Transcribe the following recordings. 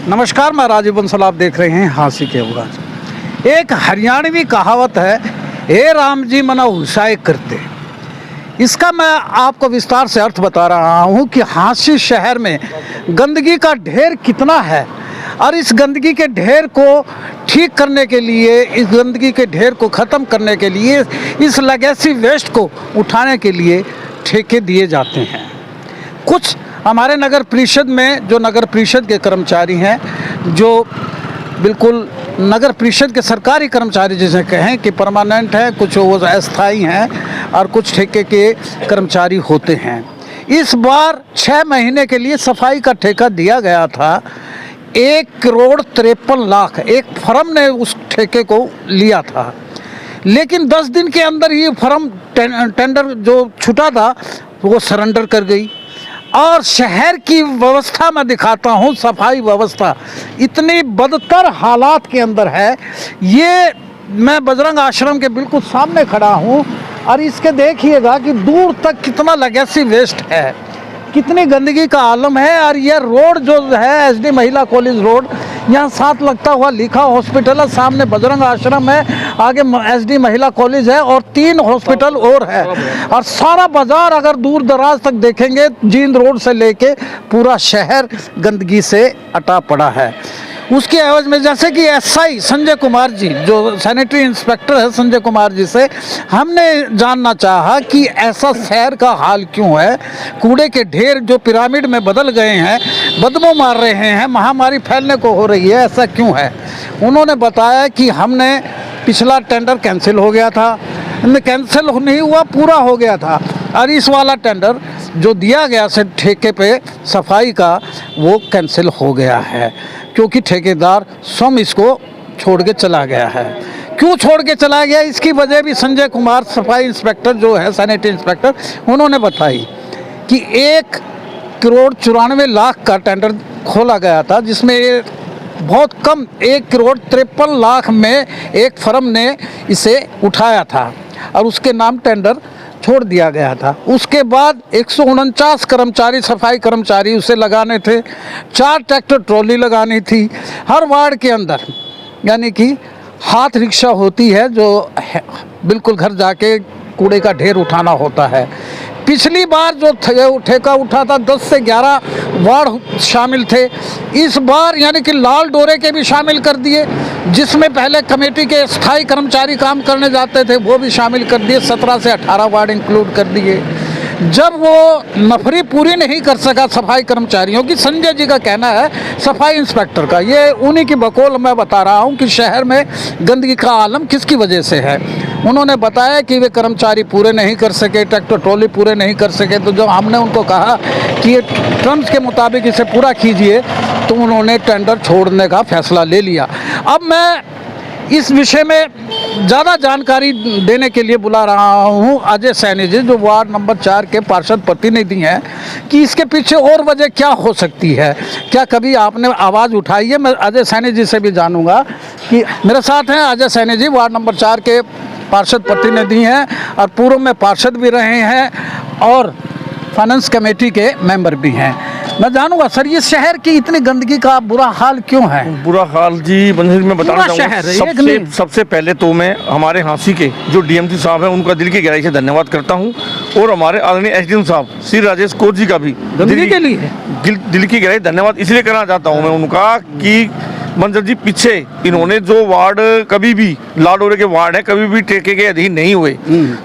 नमस्कार, मैं राजीव बंसल, आप देख रहे हैं हाँसी के उगाज। एक हरियाणवी कहावत है, हे राम जी मना हुसाए करते। इसका मैं आपको विस्तार से अर्थ बता रहा हूँ कि हाँसी शहर में गंदगी का ढेर कितना है और इस गंदगी के ढेर को ठीक करने के लिए, इस गंदगी के ढेर को ख़त्म करने के लिए, इस लेगेसी वेस्ट को उठाने के लिए ठेके दिए जाते हैं। कुछ हमारे नगर परिषद में जो नगर परिषद के कर्मचारी हैं, जो बिल्कुल नगर परिषद के सरकारी कर्मचारी जिसे कहें कि परमानेंट हैं, कुछ वो अस्थायी हैं और कुछ ठेके के कर्मचारी होते हैं। इस बार 6 महीने के लिए सफाई का ठेका दिया गया था। 1,53,00,000 एक फर्म ने उस ठेके को लिया था, लेकिन 10 दिन के अंदर ये फर्म टेंडर जो छूटा था वो सरेंडर कर गई। और शहर की व्यवस्था मैं दिखाता हूँ, सफाई व्यवस्था इतनी बदतर हालात के अंदर है। ये मैं बजरंग आश्रम के बिल्कुल सामने खड़ा हूँ और इसके देखिएगा कि दूर तक कितना लेगेसी वेस्ट है, कितनी गंदगी का आलम है। और यह रोड जो है एसडी महिला कॉलेज रोड, यहाँ साथ लगता हुआ लिखा हॉस्पिटल है, सामने बजरंग आश्रम है, आगे एसडी महिला कॉलेज है और 3 हॉस्पिटल और है। और सारा बाजार अगर दूर दराज तक देखेंगे, जींद रोड से लेके पूरा शहर गंदगी से अटा पड़ा है। उसके एवज में जैसे कि एसआई संजय कुमार जी, जो सैनिटरी इंस्पेक्टर है संजय कुमार जी, से हमने जानना चाहा कि ऐसा शहर का हाल क्यों है। कूड़े के ढेर जो पिरामिड में बदल गए हैं, बदबू मार रहे हैं, महामारी फैलने को हो रही है, ऐसा क्यों है। उन्होंने बताया कि हमने पिछला टेंडर कैंसिल हो गया था, कैंसिल नहीं हुआ, पूरा हो गया था, और इस वाला टेंडर जो दिया गया से ठेके पे सफाई का, वो कैंसिल हो गया है क्योंकि ठेकेदार स्वयं इसको छोड़ के चला गया है। क्यों छोड़ के चला गया, इसकी वजह भी संजय कुमार सफाई इंस्पेक्टर जो है, सैनिटरी इंस्पेक्टर, उन्होंने बताई कि 1,94,00,000 का टेंडर खोला गया था, जिसमें बहुत कम 1,53,00,000 में एक फर्म ने इसे उठाया था और उसके नाम टेंडर छोड़ दिया गया था। उसके बाद 149 कर्मचारी, सफाई कर्मचारी उसे लगाने थे, 4 ट्रैक्टर ट्रॉली लगानी थी हर वार्ड के अंदर, यानी कि हाथ रिक्शा होती है जो बिल्कुल घर जाके कूड़े का ढेर उठाना होता है। पिछली बार जो ठेका उठा था 10 से 11 वार्ड शामिल थे, इस बार यानी कि लाल डोरे के भी शामिल कर दिए, जिसमें पहले कमेटी के स्थायी कर्मचारी काम करने जाते थे वो भी शामिल कर दिए, 17 से 18 वार्ड इंक्लूड कर दिए। जब वो नफरी पूरी नहीं कर सका सफाई कर्मचारियों की, संजय जी का कहना है सफाई इंस्पेक्टर का, ये उन्हीं की बकौल मैं बता रहा हूँ कि शहर में गंदगी का आलम किसकी वजह से है। उन्होंने बताया कि वे कर्मचारी पूरे नहीं कर सके, ट्रैक्टर ट्रॉली पूरे नहीं कर सके, तो जब हमने उनको कहा कि ये टर्म्स के मुताबिक इसे पूरा कीजिए, तो उन्होंने टेंडर छोड़ने का फैसला ले लिया। अब मैं इस विषय में ज़्यादा जानकारी देने के लिए बुला रहा हूँ अजय सैनी जी, जो वार्ड नंबर 4 के पार्षद प्रतिनिधि हैं, कि इसके पीछे और वजह क्या हो सकती है। क्या कभी आपने आवाज़ उठाई है? मैं अजय सैनी जी से भी जानूंगा कि मेरे साथ हैं अजय सैनी जी, वार्ड नंबर 4 के पार्षद प्रतिनिधि हैं और पूर्व में पार्षद भी रहे हैं और फाइनेंस कमेटी के मेंबर भी हैं। मैं जानूंगा सर, ये शहर की इतनी गंदगी का बुरा हाल क्यों है? बुरा हाल जी मैं बताना चाहूँगा। सबसे पहले तो मैं हमारे हाँसी के जो डीएमसी साहब हैं उनका दिल की गहराई से धन्यवाद करता हूँ, और हमारे आदरणीय एसडीएम साहब श्री राजेश कौर जी का भी गंदगी के लिए दिल की गहराई धन्यवाद इसलिए करना चाहता हूँ मैं उनका कि मंजर जी पीछे इन्होंने जो वार्ड कभी भी लाल डोरे के वार्ड है कभी भी ठेके के अधीन नहीं हुए,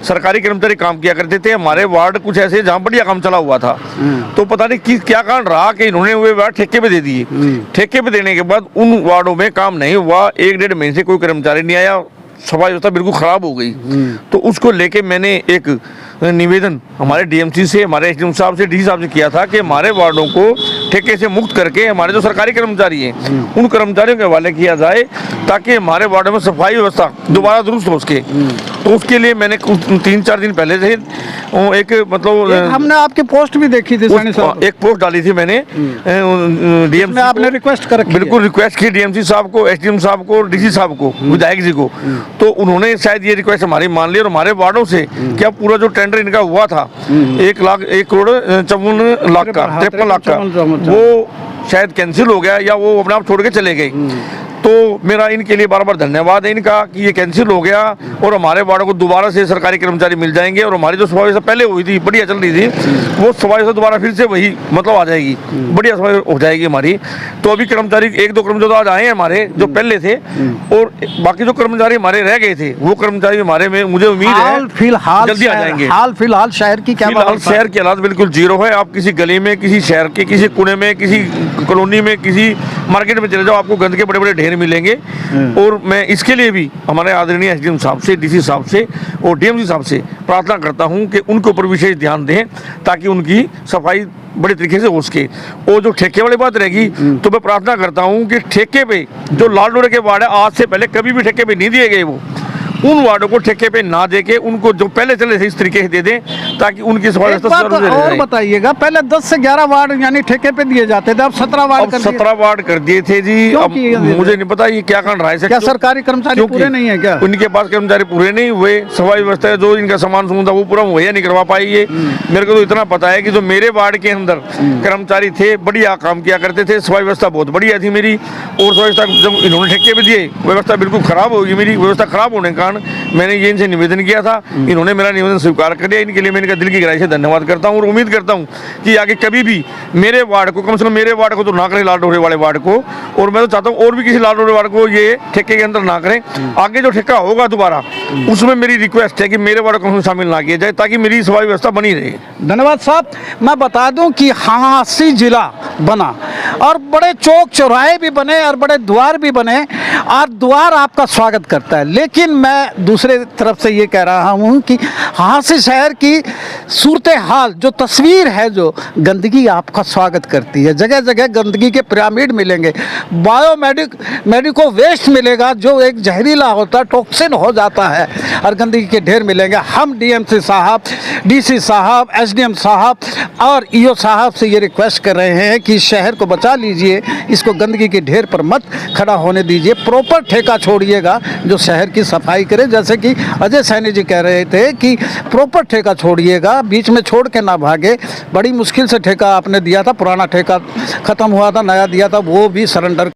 सरकारी कर्मचारी काम किया करते थे। हमारे वार्ड कुछ ऐसे जहाँ बढ़िया काम चला हुआ था, तो पता नहीं क्या कारण रहा कि इन्होंने वे वार्ड ठेके पे दे दिए। ठेके पे देने के बाद उन वार्डों में काम नहीं हुआ, 1-1.5 महीने से कोई कर्मचारी नहीं आया, सफाई व्यवस्था बिल्कुल खराब हो गई। तो उसको लेके मैंने एक निवेदन हमारे डीएमसी से, हमारे एसडीएम साहब से, डी साहब से किया था कि हमारे वार्डों को ठेके से मुक्त करके हमारे जो सरकारी कर्मचारी हैं उन कर्मचारियों के हवाले किया जाए, ताकि हमारे वार्डों में सफाई व्यवस्था दोबारा दुरुस्त हो सके। तो उसके लिए मैंने 3-4 दिन पहले से एक हमने आपकी पोस्ट भी देखी थी, एक पोस्ट डाली थी मैंने डीएमसी, आपने रिक्वेस्ट कर, बिल्कुल रिक्वेस्ट की डीएमसी साहब को, एसडीएम साहब को, डीसी साहब को, विधायक जी को। तो उन्होंने शायद ये रिक्वेस्ट हमारी मान ली और हमारे वार्डों से क्या पूरा जो टेंडर इनका हुआ था 1,54,00,000 का, 53 लाख का, वो शायद कैंसिल हो गया या वो अपने आप छोड़ के चले गए। तो मेरा इनके लिए बार बार धन्यवाद है इनका कि ये कैंसिल हो गया और हमारे वार्ड को दोबारा से सरकारी कर्मचारी मिल जाएंगे और हमारी जो सफाई व्यवस्था पहले हुई थी बढ़िया चल रही थी वो सफाई व्यवस्था दोबारा फिर से वही मतलब आ जाएगी, बढ़िया सफाई हो जाएगी हमारी। तो अभी कर्मचारी 1-2 कर्मचारी तो आज आए हैं हमारे जो पहले थे और बाकी जो कर्मचारी हमारे रह गए थे वो कर्मचारी हमारे में मुझे उम्मीद है फिलहाल जल्दी आ जाएंगे। हाल फिलहाल शहर की क्या फिलहाल शहर के हालात बिल्कुल जीरो है। आप किसी गली में, किसी शहर के किसी कोने में, किसी कॉलोनी में, किसी मार्केट में चले जाओ आपको गंद के बड़े बड़े ढेर मिलेंगे। और मैं इसके लिए भी हमारे आदरणीय एसडीएम साहब से, डीसी साहब से और डीएमसी साहब से प्रार्थना करता हूं कि उनके ऊपर विशेष ध्यान दें ताकि उनकी सफाई बड़े तरीके से हो सके। और जो ठेके वाली बात रहेगी तो मैं प्रार्थना करता हूं कि ठेके पे जो लाल डोरे के वार्ड है आज से पहले कभी भी ठेके पे नहीं दिए गए, वो उन वार्डों को ठेके पे ना देके उनको जो पहले चले थे इस तरीके से दे दें ताकि उनकी सफाई एक बात और बताइएगा, पहले 10 से 11 वार्ड यानी ठेके पे दिए जाते थे, अब 17 वार्ड कर दिए। 17 वार्ड कर दिए थे जी। अब मुझे नहीं पता ये क्या कारण रहा है, क्या सरकारी कर्मचारी पूरे नहीं है क्या? उनके पास कर्मचारी पूरे नहीं हुए, सफाई व्यवस्था जो इनका सामान सुन था वो पूरा मुहैया नहीं करवा पाई है। मेरे को तो इतना पता है कि जो मेरे वार्ड के अंदर कर्मचारी थे बढ़िया काम किया करते थे, सफाई व्यवस्था बहुत बढ़िया थी मेरी। और सफाई व्यवस्था जब इन्होंने ठेके पे दिए व्यवस्था बिल्कुल खराब होगी मेरी। व्यवस्था खराब होने के कारण मैंने ये इनसे निवेदन किया था, इन्होंने मेरा निवेदन स्वीकार कर लिया। इनके लिए मैं इनका दिल की गहराई से धन्यवाद करता हूँ और उम्मीद करता हूँ कि आगे कभी भी मेरे वार्ड को, कम से कम मेरे वार्ड को तो ना करें लाल डोरे वाले वार्ड को, और मैं तो चाहता हूँ और भी किसी लाल डोरे वार्ड को ये ठेके के अंदर ना करें। आगे जो ठेका होगा दोबारा उसमें मेरी रिक्वेस्ट है कि मेरे वार्ड को शामिल ना किया जाए ताकि मेरी सफाई व्यवस्था बनी रहे। धन्यवाद साहब। मैं बता दूं कि हांसी जिला बना और बड़े चौक चौराहे भी बने और बड़े द्वार भी बने और द्वार आपका स्वागत करता है, लेकिन मैं दूसरे तरफ से ये कह रहा हूँ कि हांसी शहर की सूरत हाल जो तस्वीर है, जो गंदगी आपका स्वागत करती है। जगह जगह गंदगी के पिरामिड मिलेंगे, मेडिको वेस्ट मिलेगा जो एक जहरीला होता है, टॉक्सिन हो जाता है और गंदगी के ढेर मिलेंगे। हम डीएमसी साहब, डीसी साहब, एसडीएम साहब और ईओ साहब से ये रिक्वेस्ट कर रहे हैं कि शहर को बचा लीजिए, इसको गंदगी के ढेर पर मत खड़ा होने दीजिए, प्रॉपर ठेका छोड़िएगा जो शहर की सफाई करे। जैसे कि अजय सैनी जी कह रहे थे कि प्रॉपर ठेका छोड़िएगा, बीच में छोड़ के ना भागे। बड़ी मुश्किल से ठेका आपने दिया था, पुराना ठेका ख़त्म हुआ था, नया दिया था, वो भी सरेंडर